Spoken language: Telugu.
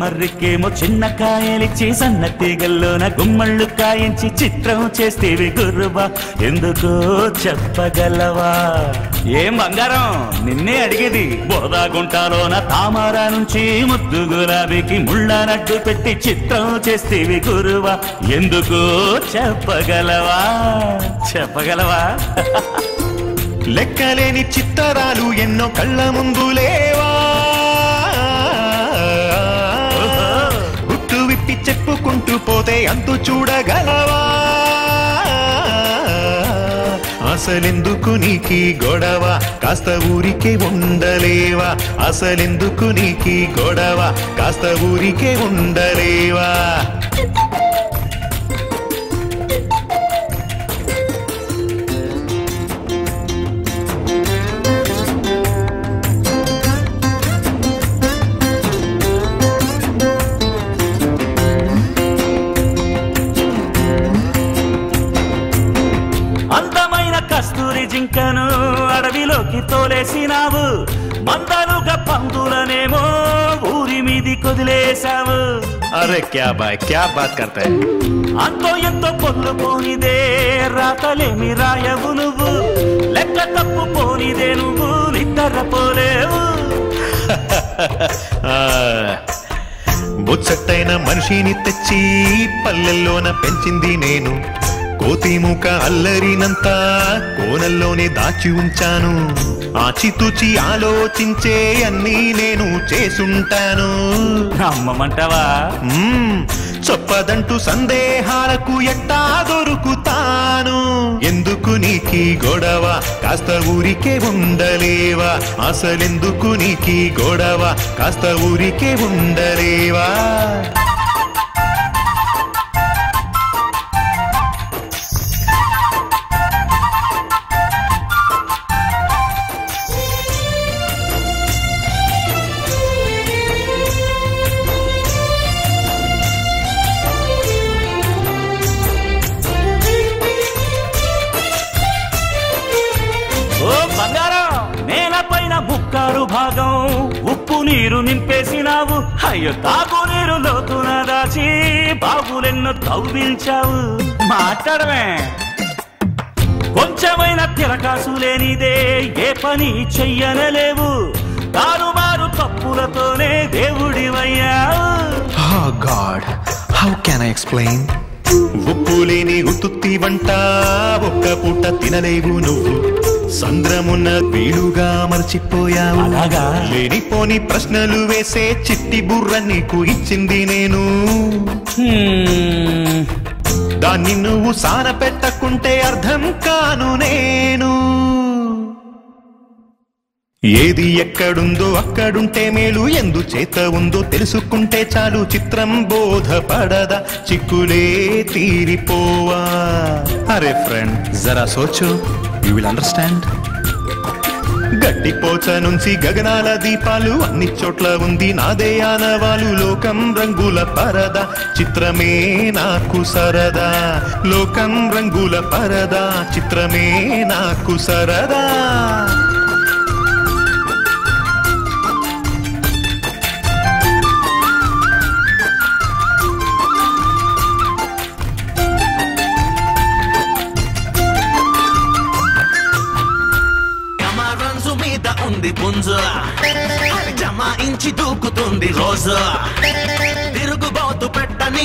మర్రికేమో చిన్న కాయలిచ్చి సన్న తీగల్లోన గుమ్మళ్ళు కాయించి చిత్రం చేస్తేవి గుర్రుబా ఎందుకో చెప్పగలవా? ఏం బంగారం నిన్నే అడిగేది. బోదాగుంటాలోన తామరా నుంచి ముద్దు గులాబీకి ముళ్ళనడ్డు పెట్టి చిత్రం చేస్తేవి గురువా ఎందుకో చెప్పగలవా? చెప్పగలవా? లెక్కలేని చిత్తరాలు ఎన్నో కళ్ళ ముందు లేవా? చెప్పుకుంటూ పోతే అంతు చూడగలవా? అసలెందుకు నీకీ గొడవ కాస్త ఊరికే ఉండలేవా? అసలెందుకు నీకీ గొడవ కాస్త ఊరికే ఉండలేవా? కస్తూరి జింకను అడవిలోకి తోలేసినావు, మందలుగా పందులనేమో ఊరి మీది కొదిలేశావు. అరే క్యా బాత్ కర్తా హై. అంతో ఎంతో పొల్లు పోనిదే రాతలేమి రాయవు నువ్వు, లెక్క తప్పు పోనిదే నువ్వు నిద్ర పోలేవు. ముచ్చట్టైన మనిషిని తెచ్చి పల్లెల్లోన పెంచింది నేను, కోతిముఖ అల్లరినంతా కోనల్లోనే దాచి ఉంచాను, ఆచితూచి ఆలోచించే అన్నీ నేను చేసుంటాను. నమ్మమంటావా? చెప్పదంటూ సందేహాలకు ఎట్టా దొరుకుతాను. ఎందుకు నీకీ గొడవ కాస్త ఊరికే ఉండలేవా? అసలెందుకు నీకీ గొడవ కాస్త ఊరికే ఉండలేవా? ఓ బంగారం, నేలపైన ముక్కారు భాగం ఉప్పు నీరు నింపేసినావు, అయ్యో తాగు నీరు లోతున దాచి బాబులెన్నో తవ్వించావు. మాట్లాడమే కొంచెమైన తిరకాసు లేనిదే ఏ పని చెయ్యనలేవు, తారుమారు తప్పులతోనే దేవుడివయ్యావు. Oh God, how can I explain? ఉప్పు లేని ఉత్తుత్తి వంట ఒక్క పూట తినలేవు నువ్వు, సంద్రమున్న వీలుగా మర్చిపోయావు. లేనిపోని ప్రశ్నలు వేసే చిట్టి బుర్ర నీకు ఇచ్చింది నేను, దాన్ని నువ్వు సాన పెట్టకుంటే అర్థం కాను నేను. ఏది ఎక్కడుందో అక్కడుంటే మేలు, ఎందుచేత ఉందో తెలుసుకుంటే చాలు, చిత్రం బోధపడదా చిక్కులే తీరిపోవా? అరే ఫ్రెండ్, జరా సోచో, యు విల్ అండర్స్టాండ్. గడ్డిపోచ నుంచి గగనాల దీపాలు అన్ని చోట్ల ఉంది నాదే ఆనవాలు, లోకం రంగుల పరదా చిత్రమే నాకు సరదా, లోకం రంగుల పరదా చిత్రమే నాకు సరదా. ఉంది పుంజు జమాయించి దూకుతుంది రోజు, తిరుగుబాతు పెట్టని